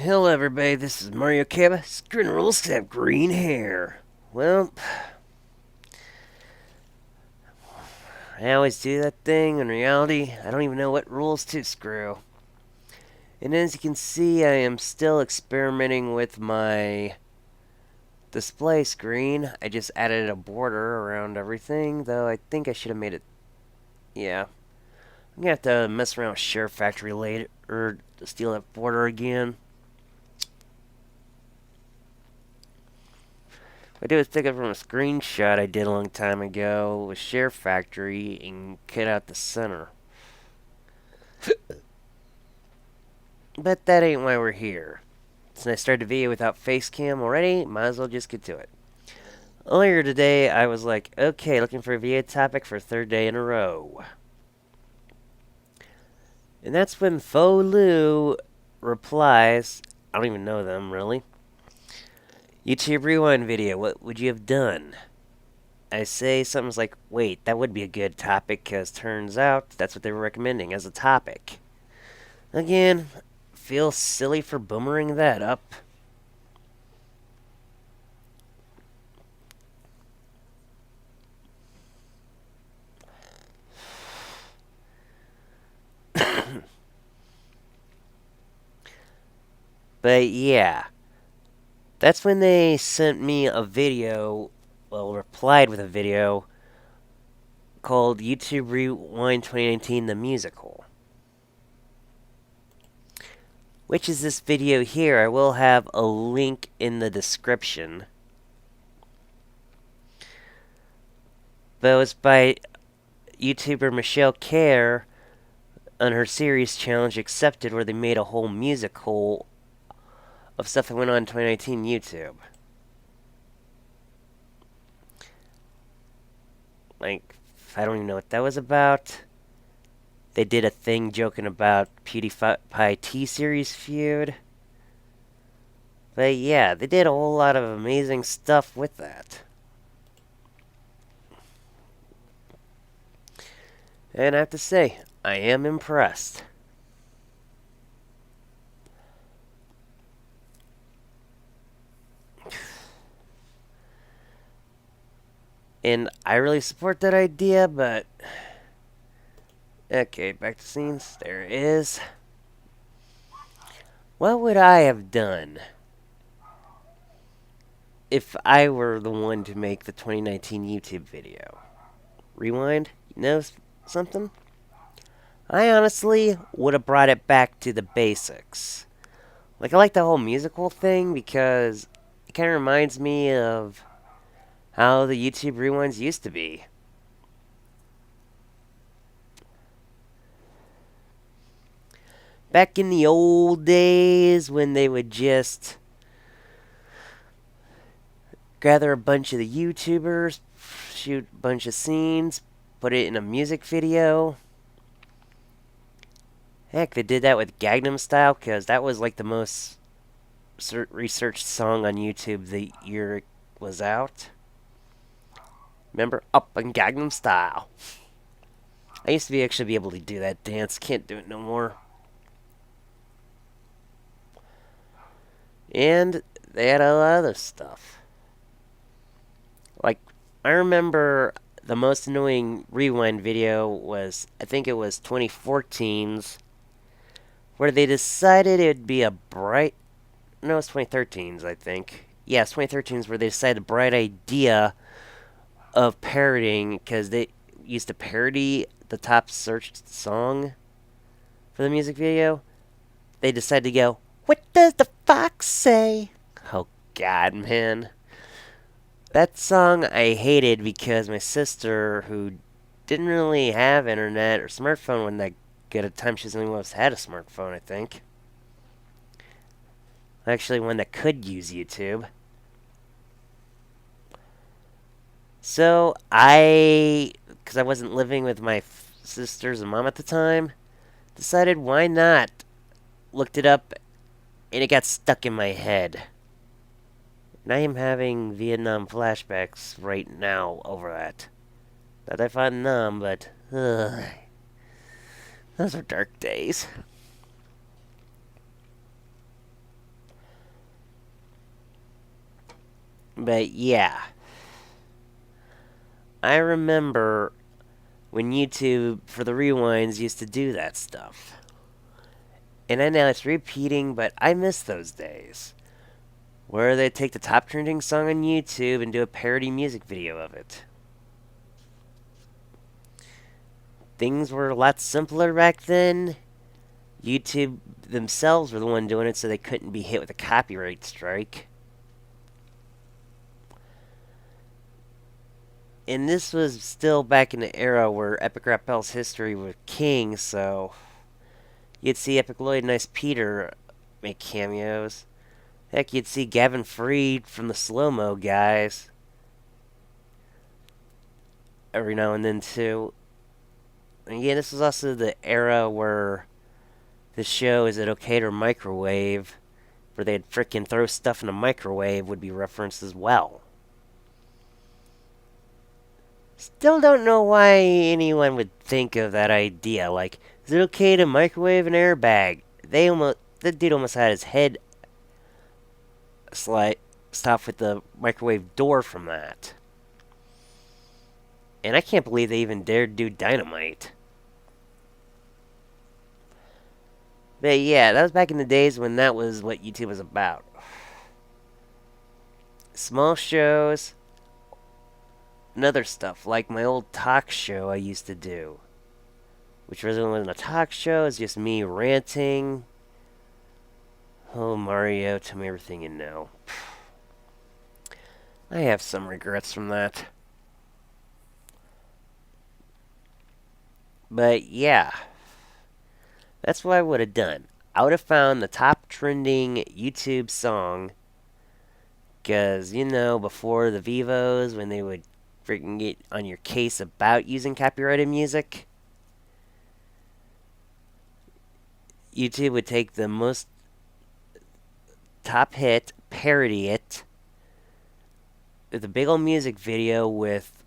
Hello everybody, this is Mario Kaba. Screen rules have green hair. Well, I always do that thing. In reality, I don't even know what rules to screw. And as you can see, I am still experimenting with my display screen. I just added a border around everything, though I think I should have made it... Yeah. I'm gonna have to mess around with SHAREfactory later to steal that border again. What I do is pick up from a screenshot I did a long time ago with SHAREfactory and cut out the center. But that ain't why we're here. Since I started the video without face cam already, might as well just get to it. Earlier today, I was like, okay, looking for a video topic for third day in a row. And that's when Folu replies, I don't even know them, really. YouTube Rewind video, what would you have done? I say something's like, wait, that would be a good topic, because turns out that's what they were recommending as a topic. Again, feel silly for boomering that up. But yeah, that's when they sent me a video, well, replied with a video called YouTube Rewind 2019 The Musical. Which is this video here. I will have a link in the description. But it was by YouTuber Michelle Kerr on her series Challenge Accepted, where they made a whole musical of stuff that went on in 2019 YouTube. Like, I don't even know what that was about. They did a thing joking about PewDiePie T-Series feud. But yeah, they did a whole lot of amazing stuff with that. And I have to say, I am impressed. And I really support that idea, but... Okay, back to scenes. There it is. What would I have done if I were the one to make the 2019 YouTube video? Rewind? You know something? I honestly would have brought it back to the basics. Like, I like the whole musical thing because it kind of reminds me of how the YouTube rewinds used to be. Back in the old days when they would just gather a bunch of the YouTubers, shoot a bunch of scenes, put it in a music video. Heck, they did that with Gangnam Style because that was like the most researched song on YouTube the year it was out. Remember? Up in Gangnam Style. I used to actually be able to do that dance. Can't do it no more. And they had a lot of other stuff. Like, I remember the most annoying rewind video was, I think it was 2014's, where they decided it would be a bright... No, it's 2013's, I think. Yeah, it's 2013's where they decided a bright idea of parodying, because they used to parody the top searched song for the music video. They decided to go, what does the fox say? Oh, God, man. That song I hated because my sister, who didn't really have internet or smartphone when that good a time, she's the only one who's had a smartphone, I think. Actually, one that could use YouTube. So, because I wasn't living with my sisters and mom at the time, decided why not. Looked it up, and it got stuck in my head. And I am having Vietnam flashbacks right now over that. Not that I find numb, but... those are dark days. But yeah, I remember when YouTube for the rewinds used to do that stuff. And I know it's repeating, but I miss those days. Where they take the top trending song on YouTube and do a parody music video of it. Things were a lot simpler back then. YouTube themselves were the one doing it so they couldn't be hit with a copyright strike. And this was still back in the era where Epic Rap Battles history was king, so you'd see Epic Lloyd and Ice Peter make cameos. Heck, you'd see Gavin Freed from the Slow Mo guys every now and then, too. And again, this was also the era where the show Is It Okay to Microwave, where they'd frickin' throw stuff in a microwave, would be referenced as well. Still don't know why anyone would think of that idea. Like, is it okay to microwave an airbag? The dude almost had his head stopped with the microwave door from that. And I can't believe they even dared do dynamite. But yeah, that was back in the days when that was what YouTube was about. Small shows and other stuff, like my old talk show I used to do. Which really wasn't a talk show, it's just me ranting. Oh, Mario, tell me everything you know. I have some regrets from that. But yeah, that's what I would have done. I would have found the top trending YouTube song. Because, before the Vivos, when they would freaking get on your case about using copyrighted music, YouTube would take the most top hit, parody it, with a big old music video with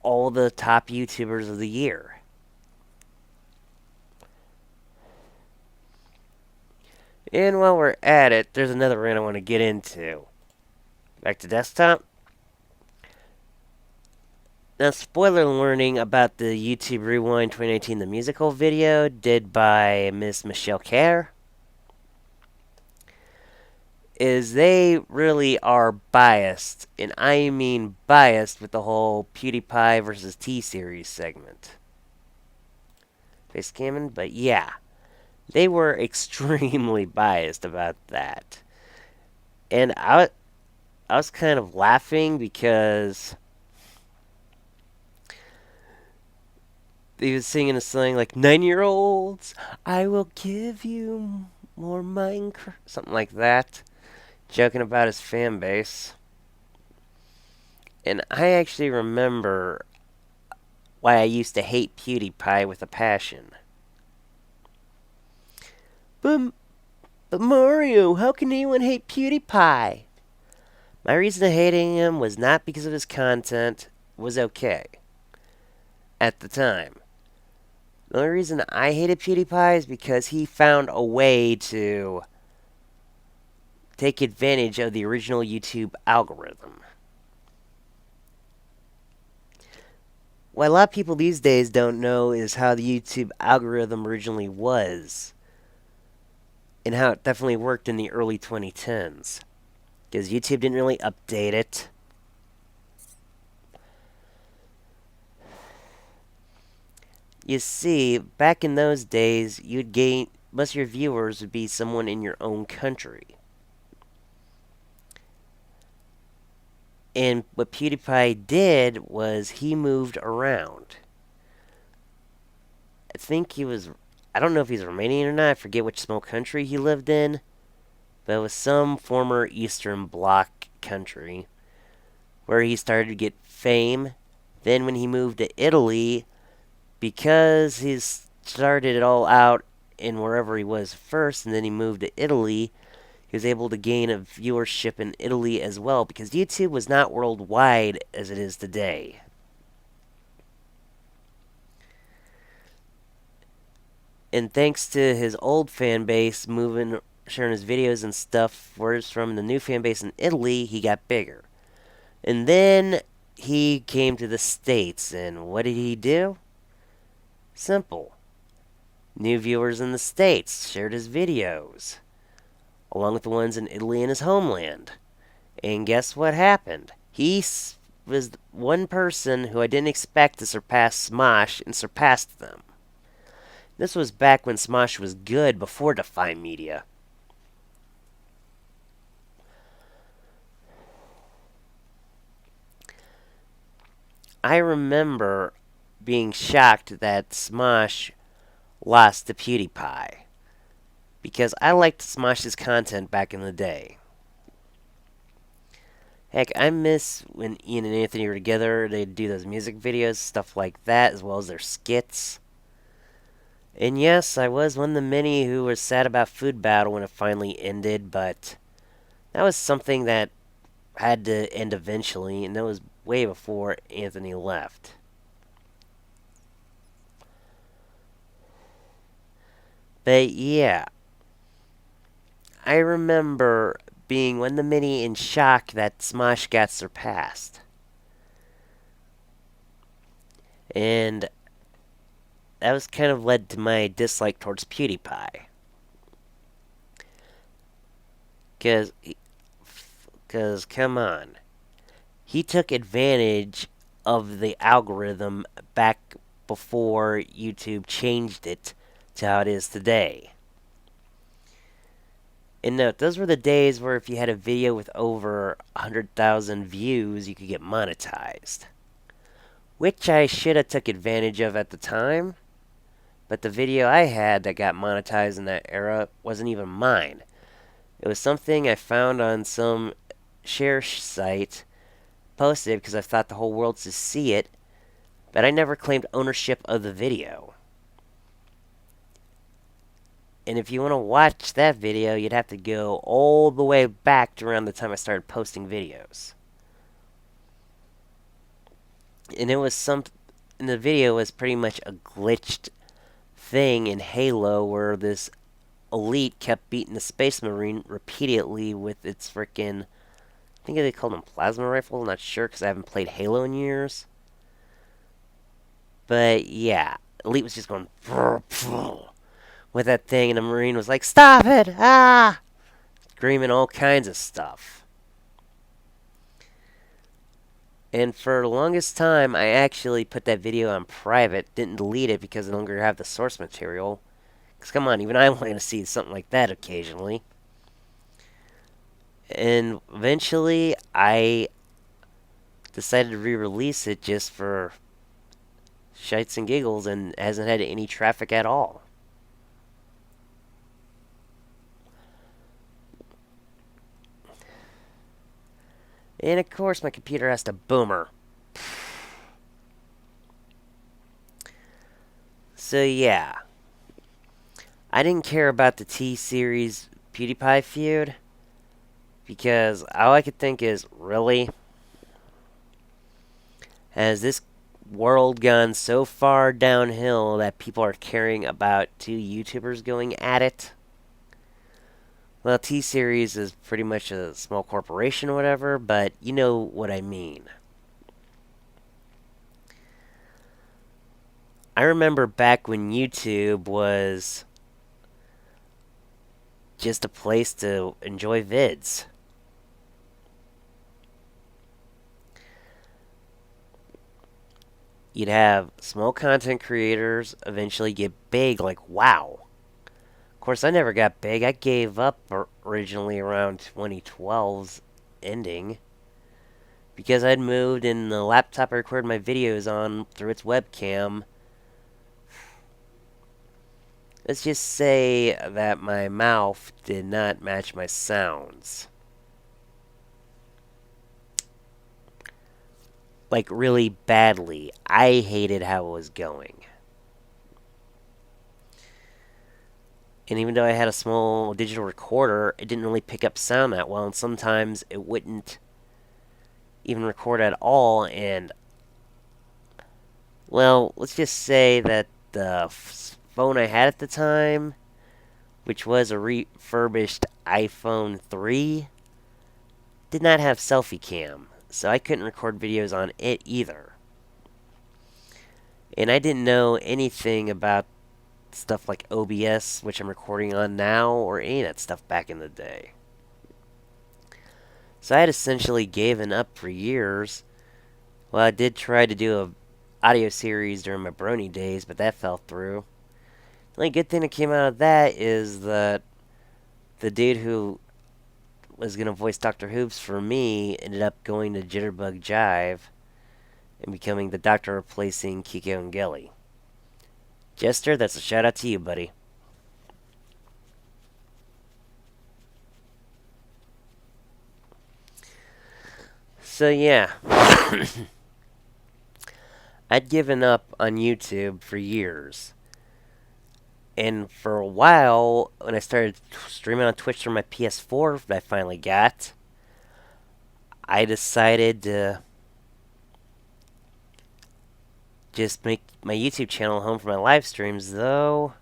all the top YouTubers of the year. And while we're at it, there's another rant I want to get into. Back to desktop. Now, spoiler warning about the YouTube Rewind 2019 the musical video did by Miss Michelle Kerr. Is they really are biased, and I mean biased with the whole PewDiePie versus T-Series segment. Face camming, but yeah. They were extremely biased about that. And I was kind of laughing because he was singing a song like 9-year-olds, I will give you more Minecraft, something like that, joking about his fan base. And I actually remember why I used to hate PewDiePie with a passion. But Mario, how can anyone hate PewDiePie? My reason for hating him was not because of his content. It was okay at the time. The only reason I hated PewDiePie is because he found a way to take advantage of the original YouTube algorithm. What a lot of people these days don't know is how the YouTube algorithm originally was, and how it definitely worked in the early 2010s. Because YouTube didn't really update it. You see, back in those days, most of your viewers would be someone in your own country. And what PewDiePie did was he moved around. I don't know if he's Romanian or not, I forget which small country he lived in, but it was some former Eastern Bloc country where he started to get fame. Then when he moved to Italy, because he started it all out in wherever he was first, and then he moved to Italy, he was able to gain a viewership in Italy as well, because YouTube was not worldwide as it is today. And thanks to his old fan base moving sharing his videos and stuff, whereas from the new fan base in Italy, he got bigger. And then he came to the States, and what did he do? Simple. New viewers in the States shared his videos, along with the ones in Italy and his homeland. And guess what happened? He was one person who I didn't expect to surpass Smosh, and surpassed them. This was back when Smosh was good, before Defy Media. I remember being shocked that Smosh lost to PewDiePie, because I liked Smosh's content back in the day. Heck, I miss when Ian and Anthony were together. They'd do those music videos, stuff like that, as well as their skits. And yes, I was one of the many who was sad about Food Battle when it finally ended, but that was something that had to end eventually, and that was way before Anthony left. But yeah, I remember being one of the many in shock that Smosh got surpassed. And that was kind of led to my dislike towards PewDiePie. Because, come on. He took advantage of the algorithm back before YouTube changed it to how it is today. And note, those were the days where if you had a video with over 100,000 views, you could get monetized. Which I should have took advantage of at the time. But the video I had that got monetized in that era wasn't even mine. It was something I found on some share site, posted because I thought the whole world should see it, but I never claimed ownership of the video. And if you want to watch that video, you'd have to go all the way back to around the time I started posting videos. And the video was pretty much a glitched thing in Halo where this elite kept beating the Space Marine repeatedly with its frickin', I think they called them plasma rifle, I'm not sure because I haven't played Halo in years. But yeah, Elite was just going with that thing, and the Marine was like, "Stop it! Ah!" Screaming all kinds of stuff. And for the longest time, I actually put that video on private, didn't delete it because I no longer have the source material. Because come on, even I want to see something like that occasionally. And eventually, I decided to re-release it just for shites and giggles, and hasn't had any traffic at all. And of course, my computer has to boomer. So yeah, I didn't care about the T-Series PewDiePie feud, because all I could think is, really? Has this world gone so far downhill that people are caring about two YouTubers going at it? Well, T-Series is pretty much a small corporation or whatever, but you know what I mean. I remember back when YouTube was just a place to enjoy vids. You'd have small content creators eventually get big, like WoW. Of course, I never got big. I gave up originally around 2012's ending, because I'd moved and the laptop I recorded my videos on through its webcam. Let's just say that my mouth did not match my sounds. Like, really badly. I hated how it was going. And even though I had a small digital recorder, it didn't really pick up sound that well, and sometimes it wouldn't even record at all, and, well, let's just say that the phone I had at the time which was a refurbished iPhone 3, did not have selfie cam, so I couldn't record videos on it either. And I didn't know anything about stuff like OBS, which I'm recording on now, or any of that stuff back in the day. So I had essentially given up for years. Well, I did try to do a audio series during my Brony days, but that fell through. The only good thing that came out of that is that the dude who was going to voice Dr. Hoops for me ended up going to Jitterbug Jive and becoming the doctor replacing Kiko and Gelly. Jester, that's a shout out to you, buddy. So yeah, I'd given up on YouTube for years. And for a while, when I started streaming on Twitch from my PS4 that I finally got, I decided to just make my YouTube channel home for my live streams, though.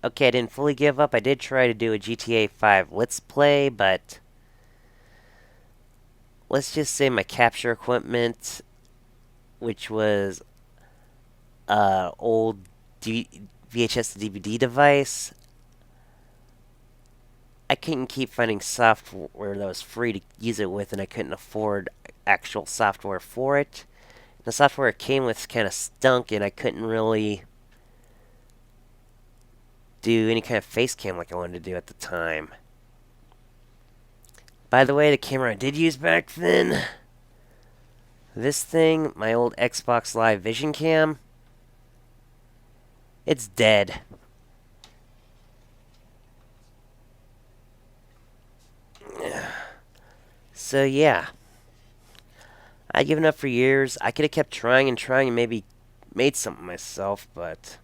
Okay, I didn't fully give up. I did try to do a GTA 5 Let's Play, but let's just say my capture equipment, which was old VHS to DVD device, I couldn't keep finding software that was free to use it with, and I couldn't afford actual software for it. The software it came with kind of stunk, and I couldn't really do any kind of face cam like I wanted to do at the time. By the way, the camera I did use back then, this thing, my old Xbox Live Vision Cam, it's dead. So yeah, I'd given up for years. I could have kept trying and maybe made something myself, but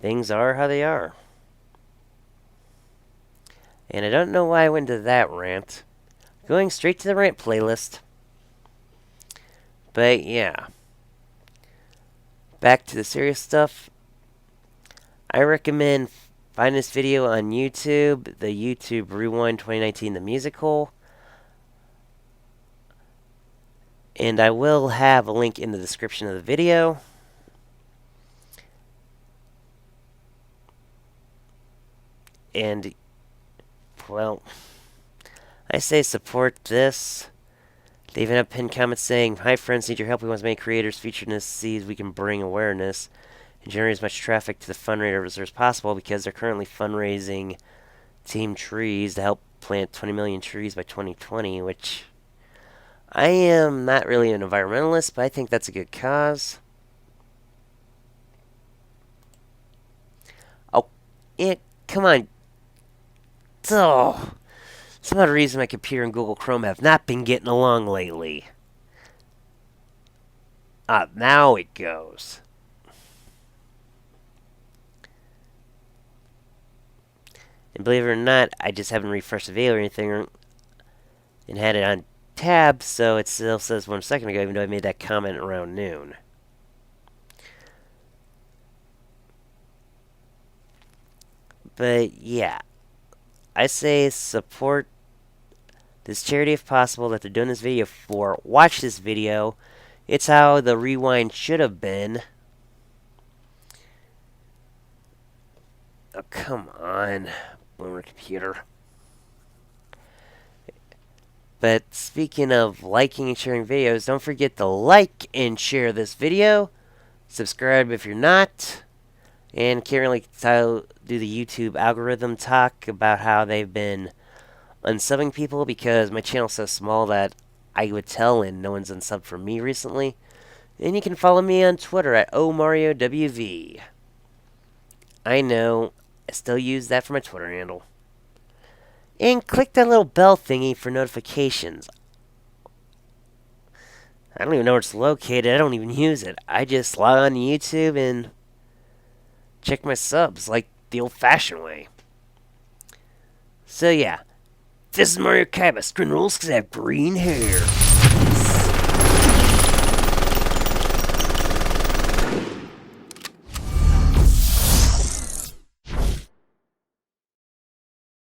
things are how they are. And I don't know why I went into that rant. Going straight to the rant playlist. But yeah, back to the serious stuff. I recommend find this video on YouTube, the YouTube Rewind 2019 the musical. And I will have a link in the description of the video. And, well, I say support this. They even have pinned comments saying, "Hi friends, need your help. We want as many creators featured in this series we can bring awareness and generate as much traffic to the fundraiser as possible, because they're currently fundraising Team Trees to help plant 20 million trees by 2020, which I am not really an environmentalist, but I think that's a good cause. Oh, yeah, come on. Oh, some odd reason my computer and Google Chrome have not been getting along lately. Now it goes. And believe it or not, I just haven't refreshed the video or anything and had it on tab, so it still says 1 second ago, even though I made that comment around noon. But yeah, I say support this charity if possible that they're doing this video for. Watch this video. It's how the rewind should have been. Oh, come on, boomer computer. But speaking of liking and sharing videos, don't forget to like and share this video. Subscribe if you're not. And can't really do the YouTube algorithm talk about how they've been unsubbing people, because my channel's so small that I would tell, and no one's unsubbed for me recently. And you can follow me on Twitter at OMarioWV. I know, I still use that for my Twitter handle. And click that little bell thingy for notifications. I don't even know where it's located. I don't even use it. I just log on to YouTube and check my subs like the old-fashioned way. So yeah, this is Mario Kaiba. Screen rules because I have green hair.